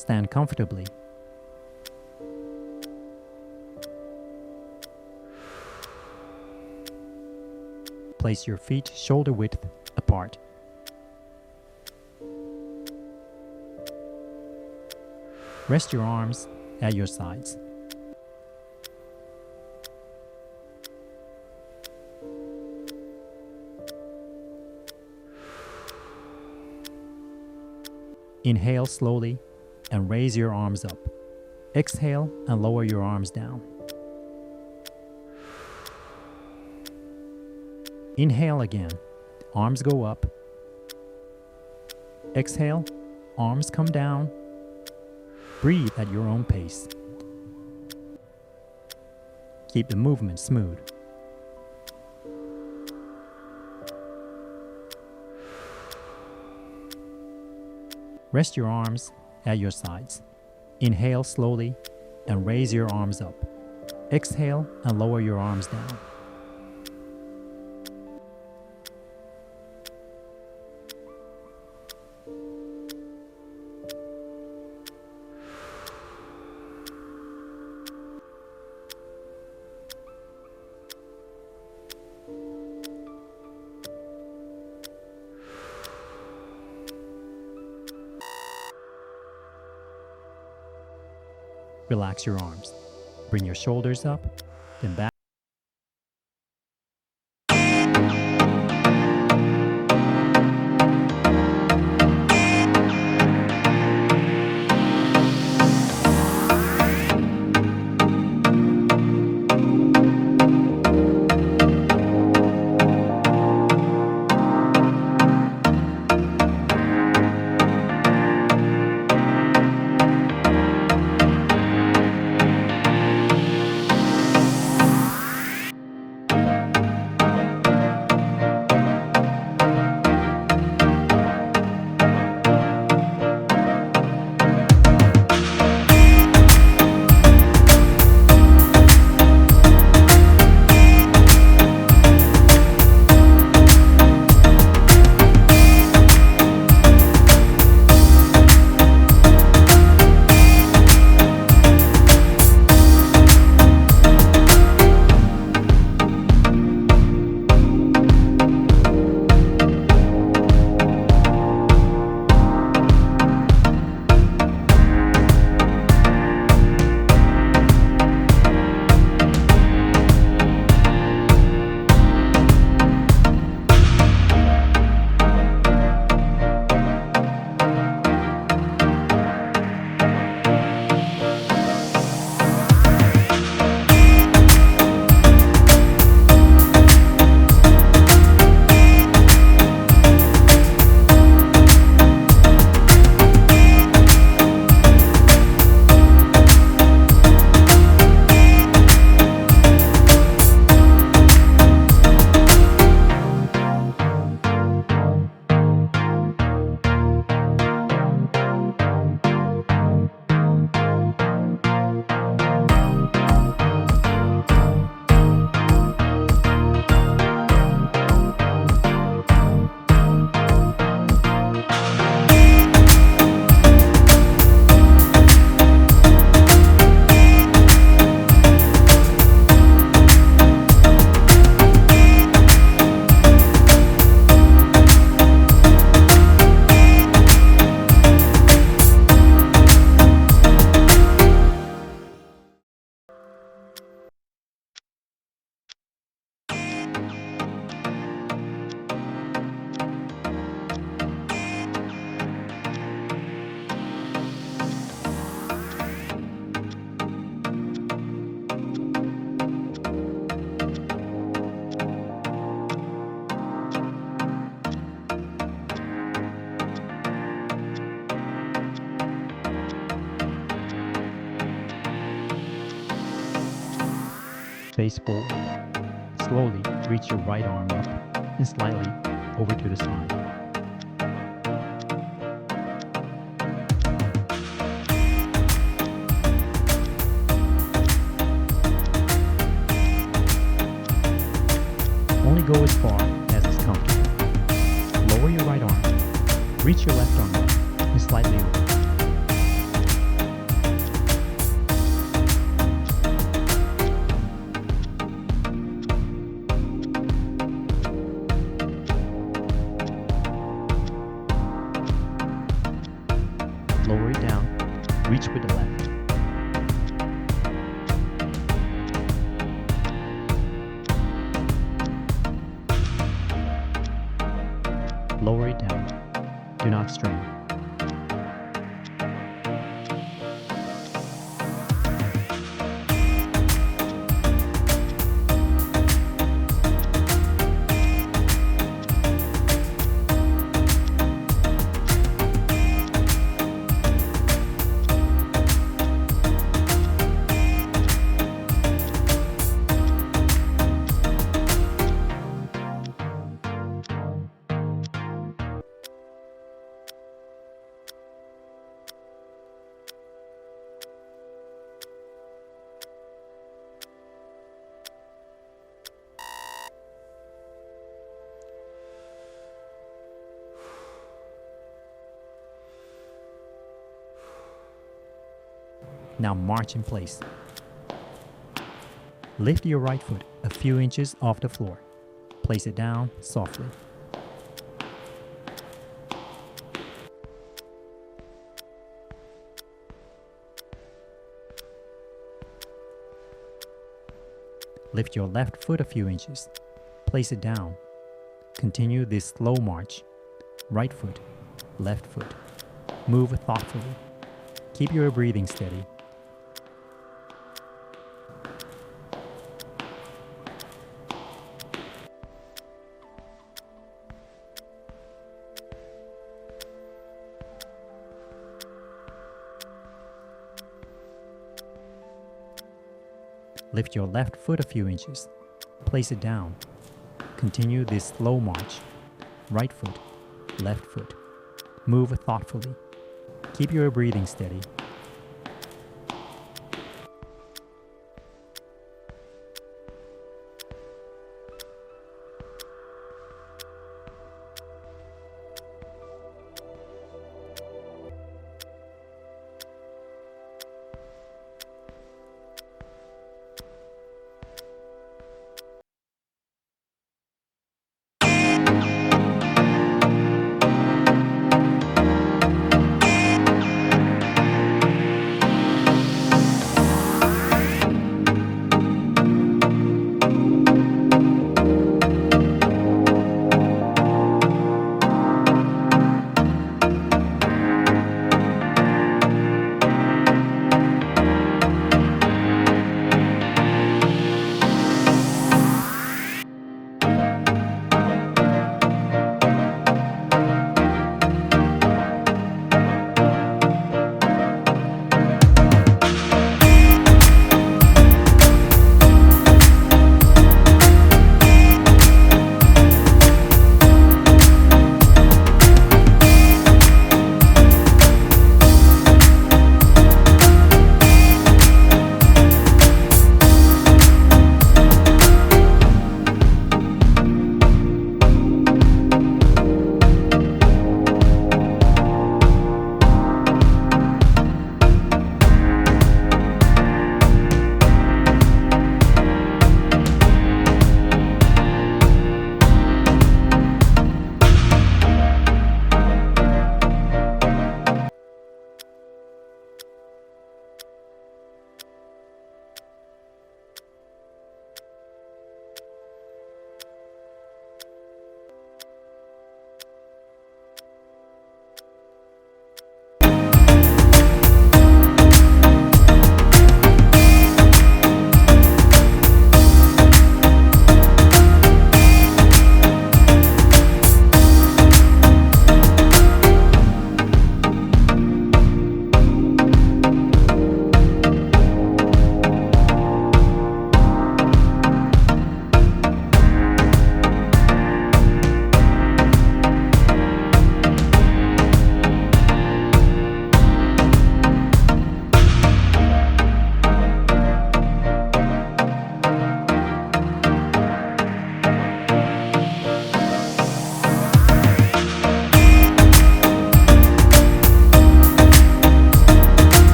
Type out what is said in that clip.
Stand comfortably. Place your feet shoulder width apart. Rest your arms at your sides. Inhale slowly and raise your arms up. Exhale and lower your arms down. Inhale again, arms go up. Exhale, arms come down. Breathe at your own pace. Keep the movement smooth. Rest your arms at your sides. Inhale slowly and raise your arms up. Exhale and lower your arms down. Relax your arms. Bring your shoulders up, then back. Face forward. Slowly reach your right arm up and slightly over to the side. Only go as far as is comfortable. Lower your right arm. Reach your left arm up and slightly over. Lower it down. Reach with the left. Lower it down. Do not strain. Now march in place. Lift your right foot a few inches off the floor. Place it down softly. Lift your left foot a few inches. Place it down. Continue this slow march. Right foot, left foot. Move thoughtfully. Keep your breathing steady. Lift your left foot a few inches. Place it down. Continue this slow march. Right foot, left foot. Move thoughtfully. Keep your breathing steady.